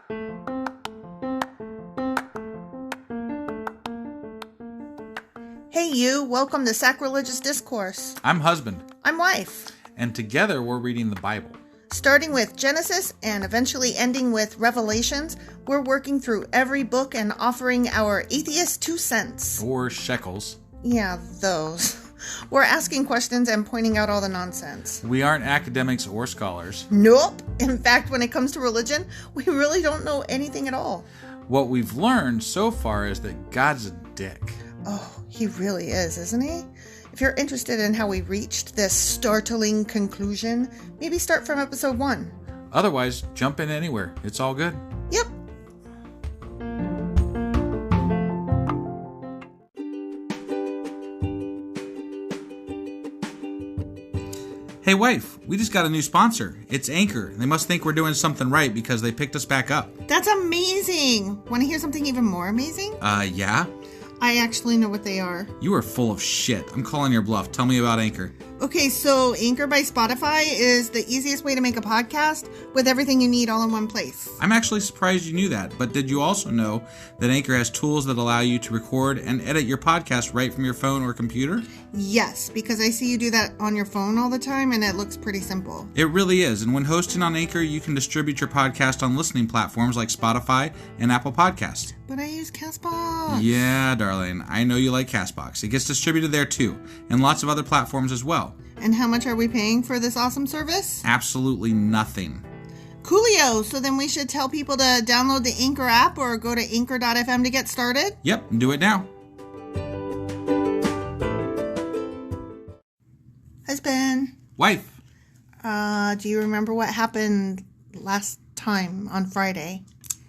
Hey you, welcome to Sacrilegious Discourse. I'm husband. I'm wife. And together we're reading the Bible. Starting with Genesis and eventually ending with Revelations, we're working through every book and offering our atheist 2 cents. Or shekels. Yeah, those. We're asking questions and pointing out all the nonsense. We aren't academics or scholars. Nope. In fact, when it comes to religion, we really don't know anything at all. What we've learned so far is that God's a dick. Oh, he really is, isn't he? If you're interested in how we reached this startling conclusion, maybe start from episode 1. Otherwise, jump in anywhere. It's all good. Yep. Hey wife, we just got a new sponsor. It's Anchor. They must think we're doing something right because they picked us back up. That's amazing. Want to hear something even more amazing? Yeah? I actually know what they are. You are full of shit. I'm calling your bluff. Tell me about Anchor. Okay, so Anchor by Spotify is the easiest way to make a podcast with everything you need all in one place. I'm actually surprised you knew that, but did you also know that Anchor has tools that allow you to record and edit your podcast right from your phone or computer? Yes, because I see you do that on your phone all the time and it looks pretty simple. It really is, and when hosting on Anchor, you can distribute your podcast on listening platforms like Spotify and Apple Podcasts. But I use CastBox. Yeah, darling, I know you like CastBox. It gets distributed there too, and lots of other platforms as well. And how much are we paying for this awesome service? Absolutely nothing. Coolio! So then we should tell people to download the Anchor app or go to anchor.fm to get started? Yep, do it now. Husband. Wife. Do you remember what happened last time on Friday?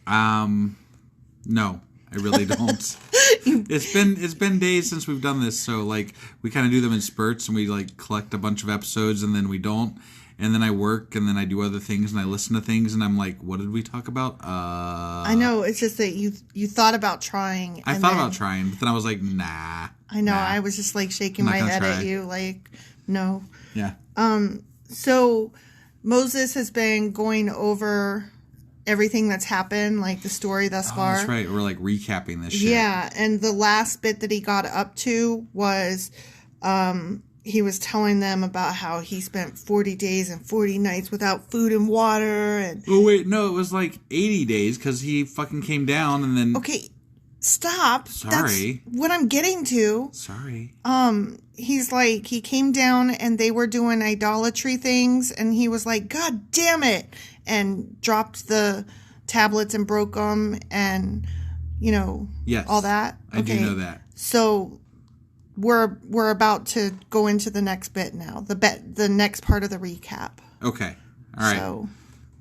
No, I really don't. It's been days since we've done this, so like we kind of do them in spurts and we like collect a bunch of episodes and then we don't, and then I work and then I do other things and I listen to things and I'm like, what did we talk about? I know, it's just that you thought about trying. I thought about trying, but then I was like, nah. I know, nah. I was just like shaking my head at you like, no. Yeah. So Moses has been going over everything that's happened, like the story thus far. That's right. We're like recapping this shit. Yeah, and the last bit that he got up to was he was telling them about how he spent 40 days and 40 nights without food and water. And oh, wait, no, it was like 80 days because he fucking came down and then... Okay, stop. Sorry. That's what I'm getting to. Sorry. He's like, he came down and they were doing idolatry things and he was like, God damn it, and dropped the tablets and broke them and, you know, yes, all that. I do know that. So we're about to go into the next bit now, the next part of the recap. Okay. All right. So,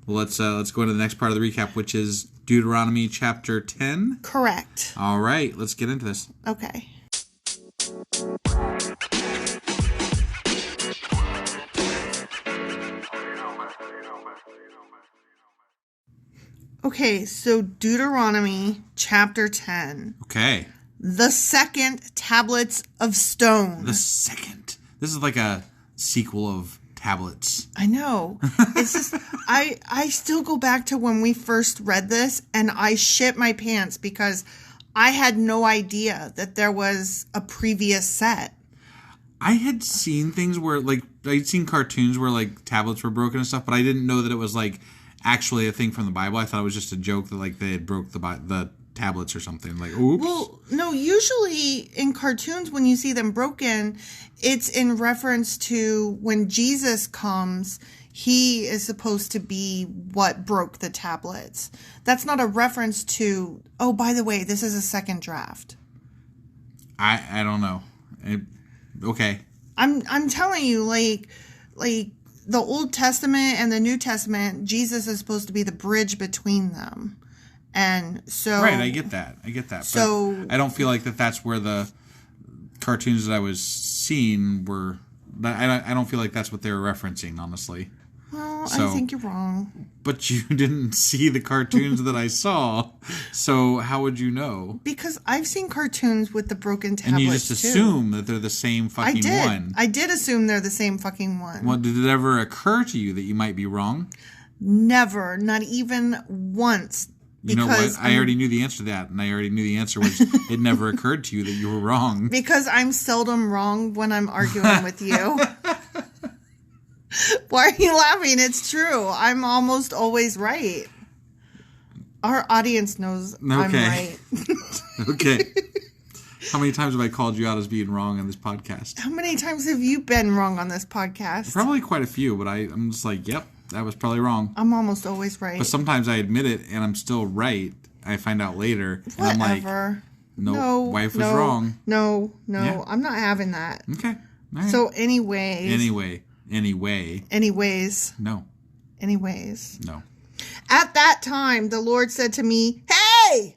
well, let's go into the next part of the recap, which is Deuteronomy Chapter 10. Correct. All right. Let's get into this. Okay. Okay, so Deuteronomy Chapter 10. Okay. The second tablets of stone. The second. This is like a sequel of tablets. I know. It's just, I still go back to when we first read this and I shit my pants because I had no idea that there was a previous set. I had seen things where, like, I'd seen cartoons where, like, tablets were broken and stuff, but I didn't know that it was, like, actually a thing from the Bible. I thought it was just a joke that, like, they had broke the tablets or something. Like, oops. Well, no, usually in cartoons when you see them broken, it's in reference to when Jesus comes, he is supposed to be what broke the tablets. That's not a reference to, oh, by the way, this is a second draft. I don't know. Okay. I'm telling you, like the Old Testament and the New Testament, Jesus is supposed to be the bridge between them. And so... Right, I get that. So... But I don't feel like that's where the cartoons that I was seeing were... I don't feel like that's what they were referencing, honestly. Well, I think you're wrong. But you didn't see the cartoons that I saw, so how would you know? Because I've seen cartoons with the broken tablets, and you just assume that they're the same fucking one. I did assume they're the same fucking one. Well, did it ever occur to you that you might be wrong? Never. Not even once You know what? I already knew the answer to that, and I already knew the answer was it never occurred to you that you were wrong. Because I'm seldom wrong when I'm arguing with you. Why are you laughing? It's true. I'm almost always right. Our audience knows I'm right. Okay. How many times have I called you out as being wrong on this podcast? How many times have you been wrong on this podcast? Probably quite a few, but I'm just like, yep, that was probably wrong. I'm almost always right. But sometimes I admit it, and I'm still right. I find out later, and I'm like, no, wife was wrong. No, yeah. I'm not having that. Okay. All right. So anyways. No. Anyways. No. At that time, the Lord said to me, hey!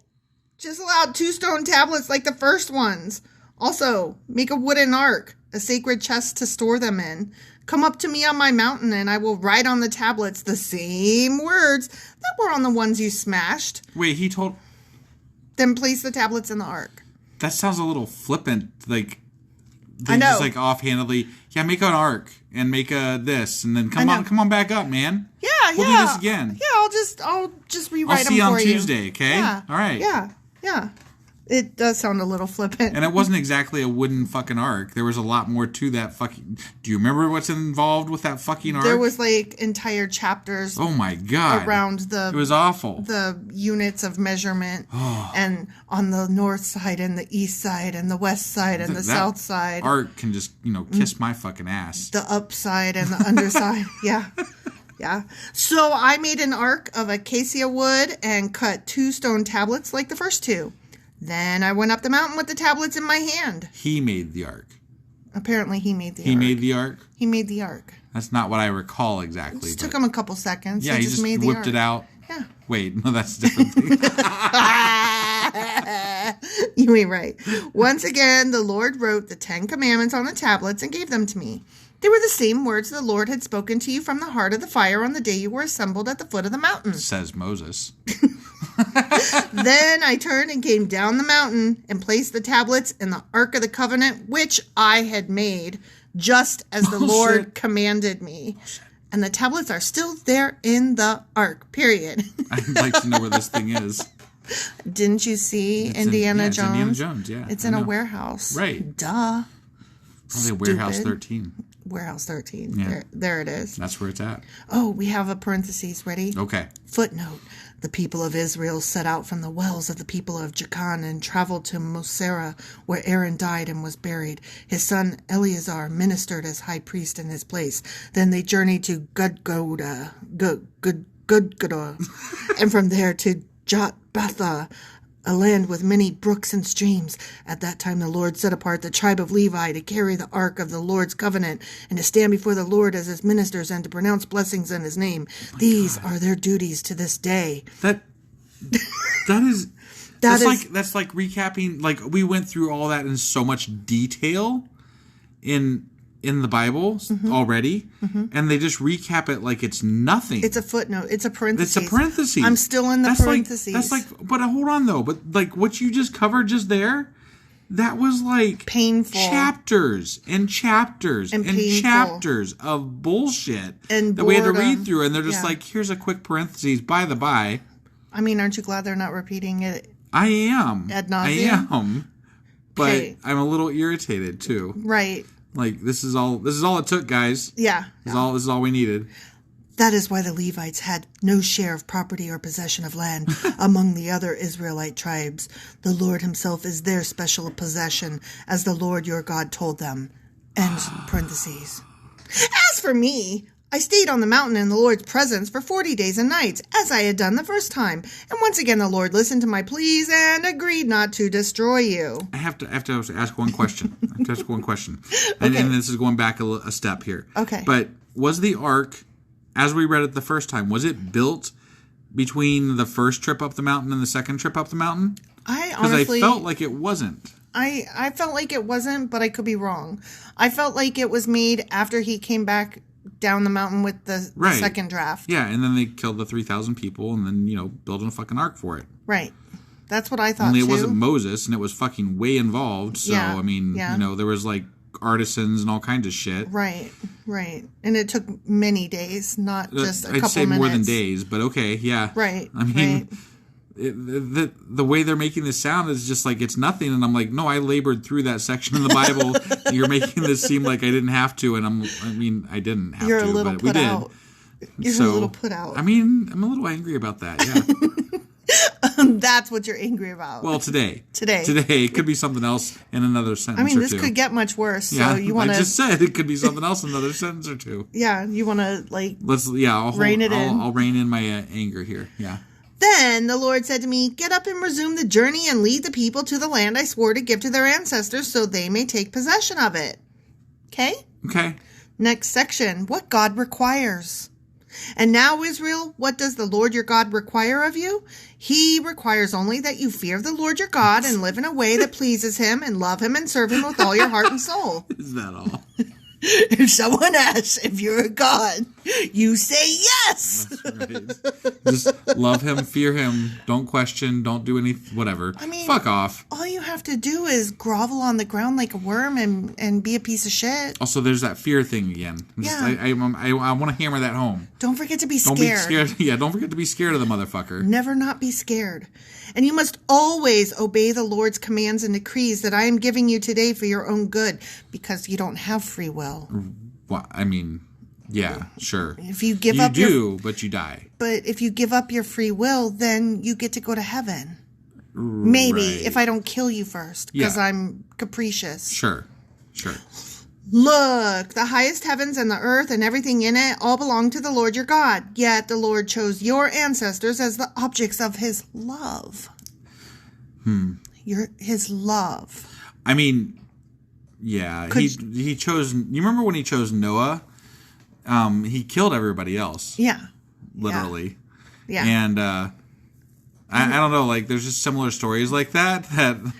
Chisel out 2 stone tablets like the first ones. Also, make a wooden ark, a sacred chest to store them in. Come up to me on my mountain, and I will write on the tablets the same words that were on the ones you smashed. Wait, he told... Then place the tablets in the ark. That sounds a little flippant. Like, I know. Just like offhandedly, yeah, make an ark and make a this, and then come on back up, man. Yeah, we'll do this again. Yeah, I'll just rewrite them for you. I'll see you on Tuesday, okay? Yeah. All right. Yeah. It does sound a little flippant. And it wasn't exactly a wooden fucking ark. There was a lot more to that fucking... Do you remember what's involved with that fucking ark? There was like entire chapters. Oh my God. Around It was awful. The units of measurement. And on the north side and the east side and the west side and the south side. Ark can just, kiss my fucking ass. The upside and the underside. Yeah. Yeah. So I made an ark of acacia wood and cut 2 stone tablets like the first 2. Then I went up the mountain with the tablets in my hand. He made the ark. Apparently he made the ark. He made the ark? He made the ark. That's not what I recall exactly. It took him a couple seconds. Yeah, he just made the whipped ark. It out. Yeah. Wait, no, that's a different thing. You ain't right. Once again, the Lord wrote the 10 commandments on the tablets and gave them to me. They were the same words the Lord had spoken to you from the heart of the fire on the day you were assembled at the foot of the mountain. Says Moses. Then I turned and came down the mountain and placed the tablets in the Ark of the Covenant, which I had made, just as the Lord commanded me. And the tablets are still there in the Ark, period. I'd like to know where this thing is. Didn't you see Indiana Jones? Indiana Jones, yeah. It's in a warehouse. Right. Duh. Probably Warehouse 13. Warehouse 13. Yeah. There it is. That's where it's at. Oh, we have a parentheses. Ready? Okay. Footnote. The people of Israel set out from the wells of the people of Jachan and traveled to Mosera, where Aaron died and was buried. His son Eleazar ministered as high priest in his place. Then they journeyed to Gudgoda, and from there to Jotbatha, a land with many brooks and streams. At that time the Lord set apart the tribe of Levi to carry the ark of the Lord's covenant and to stand before the Lord as his ministers and to pronounce blessings in his name. These are their duties to this day. That's like recapping. Like, we went through all that in so much detail in the Bible already, and they just recap it like it's nothing. It's a footnote. It's a parenthesis. It's a parenthesis. I'm still in the parentheses. But hold on though. But like what you just covered just there, that was like painful chapters and chapters and chapters of bullshit and that we had to read through, and they're just like, here's a quick parentheses. By the by, I mean, aren't you glad they're not repeating it? I am. Ad nauseum? I am. But I'm a little irritated too. Right. Like, this is all it took, guys. Yeah. This is all we needed. That is why the Levites had no share of property or possession of land among the other Israelite tribes. The Lord himself is their special possession, as the Lord your God told them. End parentheses. As for me, I stayed on the mountain in the Lord's presence for 40 days and nights, as I had done the first time. And once again the Lord listened to my pleas and agreed not to destroy you. I have to ask one question. And this is going back a step here. Okay. But was the ark, as we read it the first time, was it built between the first trip up the mountain and the second trip up the mountain? Because I felt like it wasn't. I felt like it wasn't, but I could be wrong. I felt like it was made after he came back down the mountain with the second draft. Yeah, and then they killed the 3,000 people and then, building a fucking ark for it. Right. That's what I thought, Only it wasn't Moses, and it was fucking way involved. So, yeah. I mean, there was, like, artisans and all kinds of shit. Right. And it took many days, not just a couple minutes. I'd say more than days, but okay, yeah. Right. I mean, the way they're making this sound is just like it's nothing, and I'm like, no, I labored through that section in the Bible. You're making this seem like I didn't have to, and I didn't have You're to, a little but put we did. out. You're So, a little put out. I mean, I'm a little angry about that. Yeah. That's what you're angry about. Well, today. Today. It could be something else in another sentence. I mean, or this two. could get much worse. Yeah, So you want to? I just said it could be something else in another sentence or two. Yeah, you want to like? I'll rein it in. I'll rein in my anger here. Yeah. Then the Lord said to me, "Get up and resume the journey and lead the people to the land I swore to give to their ancestors, so they may take possession of it." Okay. Okay. Next section: what God requires. And now, Israel, what does the Lord your God require of you? He requires only that you fear the Lord your God and live in a way that pleases him and love him and serve him with all your heart and soul. Is that all? If someone asks if you're a God, you say yes. That's right. Just love him, fear him, don't question, don't do any whatever. I mean, fuck off. All you have to do is grovel on the ground like a worm and be a piece of shit. Also, there's that fear thing again. I want to hammer that home. Don't forget to be scared. Don't be scared. Yeah, don't forget to be scared of the motherfucker. Never not be scared. And you must always obey the Lord's commands and decrees that I am giving you today for your own good, because you don't have free will. Well, I mean, yeah, sure. If you give up but you die. But if you give up your free will, then you get to go to heaven. Maybe, if I don't kill you first, because I'm capricious. Sure. Look, the highest heavens and the earth and everything in it all belong to the Lord your God. Yet the Lord chose your ancestors as the objects of his love. His love. I mean, yeah, he chose. You remember when he chose Noah? He killed everybody else. Yeah, literally. Yeah, and I don't know. Like, there's just similar stories like that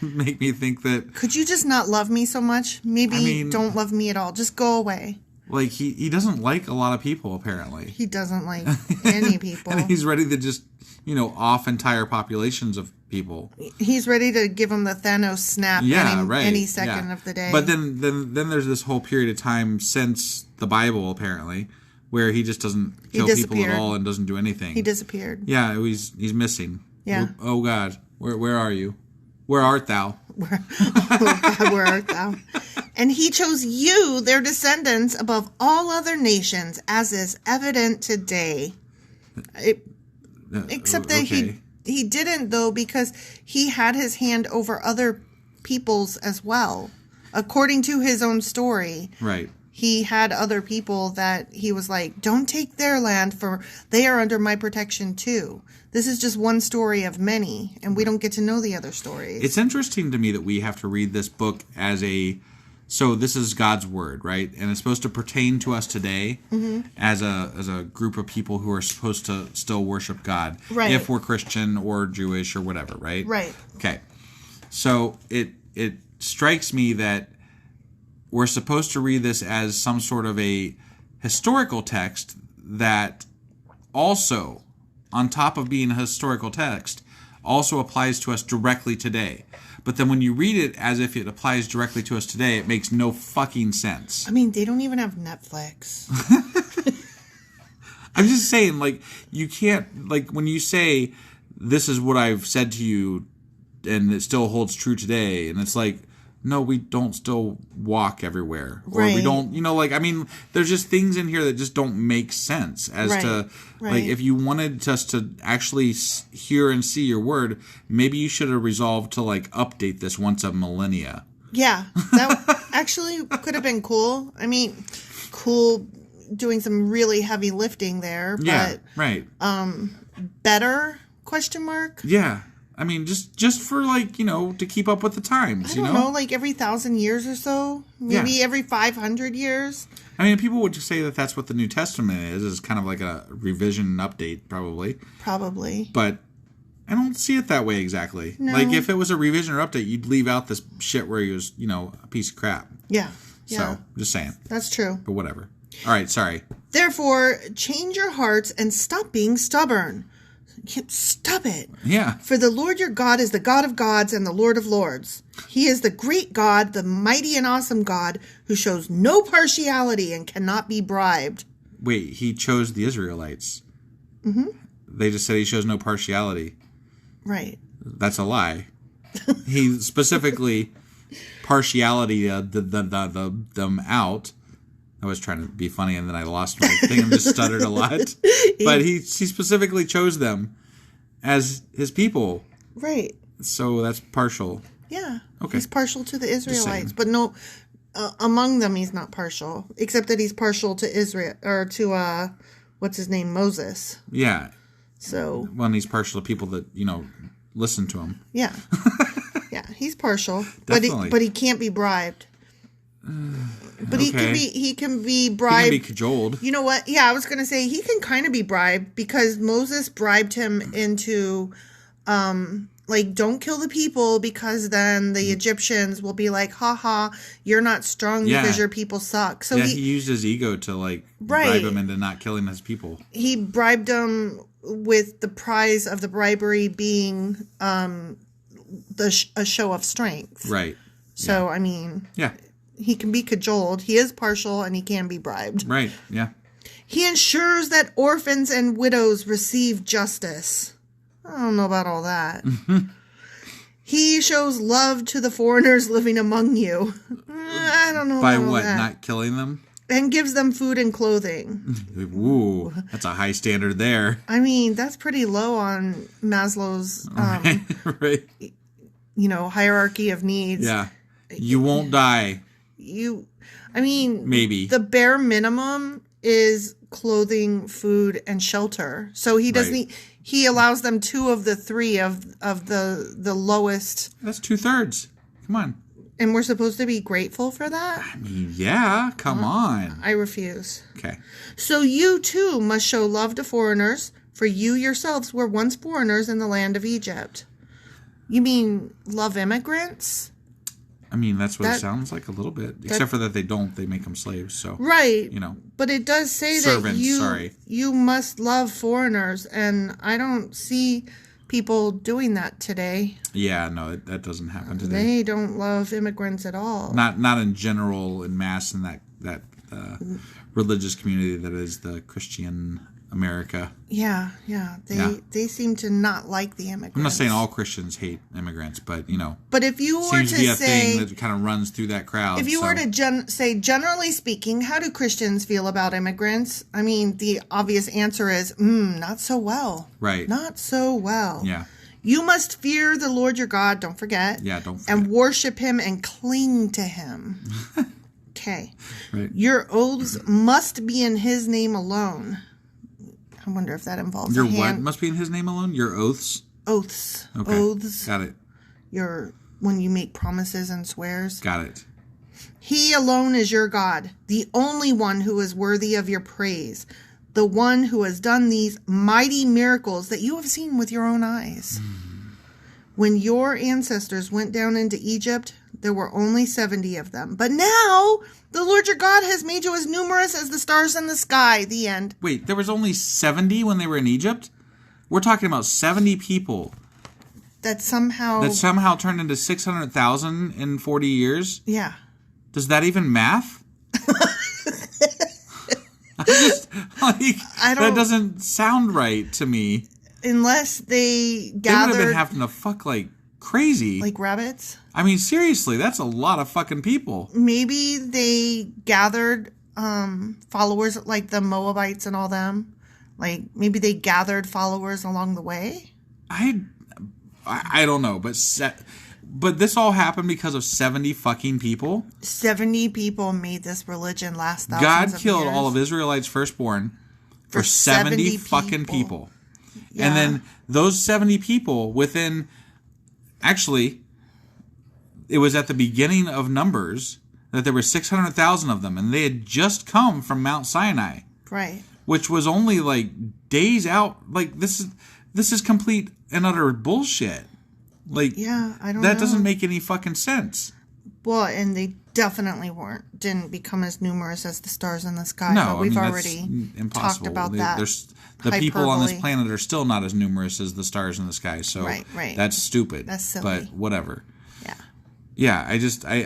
make me think that. Could you just not love me so much? Maybe don't love me at all. Just go away. Like, he doesn't like a lot of people, apparently. He doesn't like any people. And he's ready to just, off entire populations of people. He's ready to give them the Thanos snap any second of the day. But then there's this whole period of time since the Bible, apparently, where he just doesn't kill people at all and doesn't do anything. He disappeared. Yeah, he's missing. Yeah. Oh God, where are you? Where art thou? Oh God, where art thou? And he chose you, their descendants, above all other nations, as is evident today. Except that he didn't, though, because he had his hand over other peoples as well. According to his own story. Right. He had other people that he was like, don't take their land, for they are under my protection too. This is just one story of many, and we don't get to know the other stories. It's interesting to me that we have to read this book as so this is God's word, right? And it's supposed to pertain to us today as a group of people who are supposed to still worship God. Right. If we're Christian or Jewish or whatever, right? Right. Okay. So it strikes me that we're supposed to read this as some sort of a historical text that also, on top of being a historical text, also applies to us directly today. But then when you read it as if it applies directly to us today, it makes no fucking sense. I mean, they don't even have Netflix. I'm just saying, like, you can't, like, when you say, this is what I've said to you, and it still holds true today, and it's like, no, we don't still walk everywhere. Or we don't, I mean, there's just things in here that just don't make sense as to, like, if you wanted us to actually hear and see your word, maybe you should have resolved to, like, update this once a millennia. Yeah, that actually could have been cool. I mean, cool doing some really heavy lifting there. But, yeah, right. Better, question mark? Yeah. I mean, just for, like, to keep up with the times, I don't know, like every 1,000 years or so? Maybe every 500 years? I mean, people would say that that's what the New Testament is kind of like a revision update, probably. Probably. But I don't see it that way exactly. No. Like, if it was a revision or update, you'd leave out this shit where he was, a piece of crap. Yeah. So, just saying. That's true. But whatever. All right, sorry. Therefore, change your hearts and stop being stubborn. Stop it. Yeah. For the Lord your God is the God of gods and the Lord of lords. He is the great God, the mighty and awesome God, who shows no partiality and cannot be bribed. Wait, he chose the Israelites. Mm-hmm. They just said he shows no partiality. Right. That's a lie. He specifically partiality them out. I was trying to be funny and then I lost my thing and just stuttered a lot. But he specifically chose them as his people. Right. So that's partial. Yeah. Okay. He's partial to the Israelites, but no, among them he's not partial, except that he's partial to Israel, or to, what's his name, Moses. Yeah. So. Well, and he's partial to people that, listen to him. Yeah. Yeah, he's partial. Definitely. But he can't be bribed. But okay. he can be bribed. He can be cajoled. You know what? Yeah, I was going to say he can kind of be bribed because Moses bribed him into, don't kill the people because then the Egyptians will be like, haha, you're not strong because your people suck. So he used his ego to bribe him into not killing his people. He bribed him with the prize of the bribery being a show of strength. Right. So, yeah. I mean... Yeah. He can be cajoled. He is partial, and he can be bribed. Right, yeah. He ensures that orphans and widows receive justice. I don't know about all that. He shows love to the foreigners living among you. I don't know By about what, that. not killing them? And gives them food and clothing. Ooh, that's a high standard there. I mean, that's pretty low on Maslow's, right. Hierarchy of needs. Yeah. You won't die. Maybe the bare minimum is clothing, food, and shelter. So he doesn't. He allows them 2 of the 3 of the lowest. That's 2/3. Come on. And we're supposed to be grateful for that? I mean, yeah. Come on. I refuse. Okay. So you too must show love to foreigners, for you yourselves were once foreigners in the land of Egypt. You mean love immigrants? I mean, that's what it sounds like a little bit. Except for that they make them slaves. So right. But it does say servants, that you must love foreigners. And I don't see people doing that today. Yeah, no, that doesn't happen today. They don't love immigrants at all. Not in general, in mass, in that religious community that is the Christian America. Yeah. They seem to not like the immigrants. I'm not saying all Christians hate immigrants, but But if you were seems to be a thing that kind of runs through that crowd. If you were to say, generally speaking, how do Christians feel about immigrants? I mean, the obvious answer is, not so well. Right. Not so well. Yeah. You must fear the Lord your God, don't forget. Yeah, don't forget. And worship him and cling to him. Okay. Right. Your oaths must be in his name alone. I wonder if that involves your what must be in his name alone? Your oaths? Oaths. Okay. Oaths. Got it. When you make promises and swears. Got it. He alone is your God, the only one who is worthy of your praise, the one who has done these mighty miracles that you have seen with your own eyes. When your ancestors went down into Egypt, there were only 70 of them. But now, the Lord your God has made you as numerous as the stars in the sky. The end. Wait, there was only 70 when they were in Egypt? We're talking about 70 people. That somehow turned into 600,000 in 40 years? Yeah. Does that even math? That doesn't sound right to me. Unless they gathered... They would have been having to fuck like crazy. Like rabbits? I mean, seriously, that's a lot of fucking people. Maybe they gathered followers like the Moabites and all them. Like, maybe they gathered followers along the way? I don't know, but this all happened because of 70 fucking people? 70 people made this religion last thousands God of killed years. all of Israelites' firstborn for 70 fucking people. Yeah. And then those 70 people within... Actually, it was at the beginning of Numbers that there were 600,000 of them, and they had just come from Mount Sinai. Right. Which was only like days out. Like, this is complete and utter bullshit. Like, yeah, I don't know. That doesn't make any fucking sense. Well, and they definitely didn't become as numerous as the stars in the sky. No, but we've already talked about that. The people on this planet are still not as numerous as the stars in the sky. So right. That's stupid. That's silly. But whatever. Yeah. Yeah,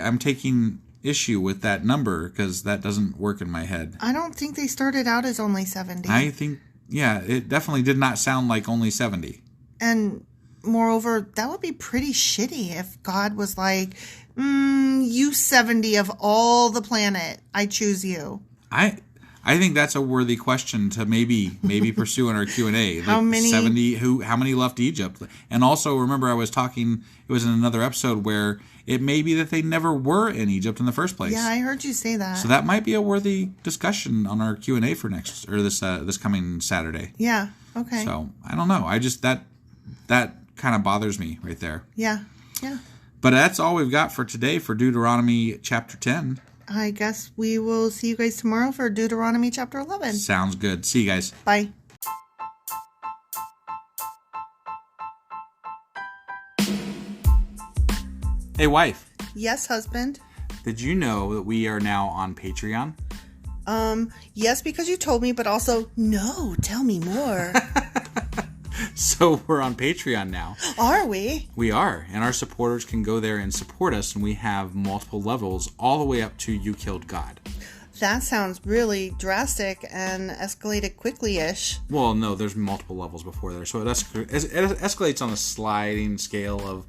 I'm taking issue with that number because that doesn't work in my head. I don't think they started out as only 70. I think, it definitely did not sound like only 70. And moreover, that would be pretty shitty if God was like, you 70 of all the planet, I choose you. I think that's a worthy question to maybe pursue in our Q&A. Like how many 70? How many left Egypt? And also, remember, I was talking. It was in another episode where it may be that they never were in Egypt in the first place. Yeah, I heard you say that. So that might be a worthy discussion on our Q&A for this coming Saturday. Yeah. Okay. So I don't know. I just that kind of bothers me right there. Yeah. Yeah. But that's all we've got for today for Deuteronomy Chapter 10. I guess we will see you guys tomorrow for Deuteronomy Chapter 11. Sounds good. See you guys. Bye. Hey, wife. Yes, husband. Did you know that we are now on Patreon? Yes, because you told me, but also, no, tell me more. So we're on Patreon now. Are we? We are. And our supporters can go there and support us. And we have multiple levels all the way up to You Killed God. That sounds really drastic and escalated quickly-ish. Well, no, there's multiple levels before there. So it escalates on a sliding scale of,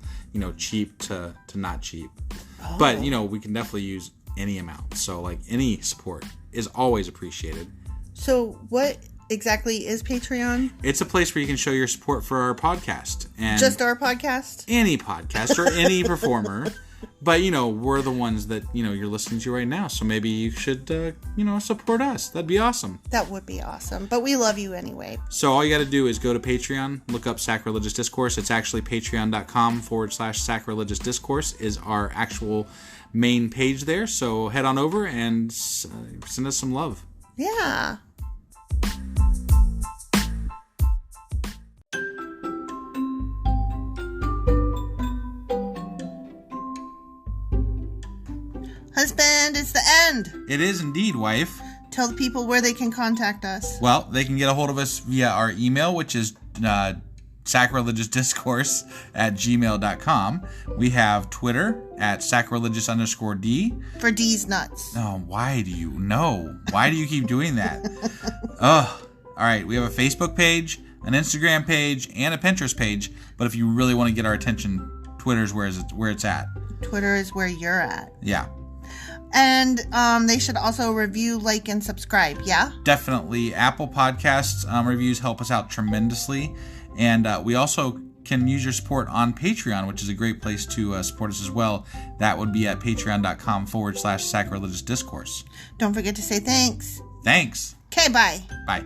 cheap to not cheap. Oh. But, we can definitely use any amount. So, like, any support is always appreciated. So what exactly is Patreon? It's a place where you can show your support for our podcast. And just our podcast? Any podcast or any performer. But, we're the ones that, you're listening to right now. So maybe you should, support us. That'd be awesome. That would be awesome. But we love you anyway. So all you got to do is go to Patreon, look up Sacrilegious Discourse. It's actually patreon.com/Sacrilegious Discourse is our actual main page there. So head on over and send us some love. Yeah. Husband, it's the end. It is indeed, wife. Tell the people where they can contact us. Well, they can get a hold of us via our email, which is sacrilegiousdiscourse@gmail.com. We have Twitter at sacrilegious_D. For D's nuts. Oh, why do you know? Why do you keep doing that? Ugh. All right, we have a Facebook page, an Instagram page, and a Pinterest page. But if you really want to get our attention, Twitter's where it's at. Twitter is where you're at. Yeah. And they should also review, like, and subscribe, yeah? Definitely. Apple Podcasts reviews help us out tremendously. And we also can use your support on Patreon, which is a great place to support us as well. That would be at patreon.com/Sacrilegious Discourse. Don't forget to say thanks. Thanks. Okay, bye. Bye.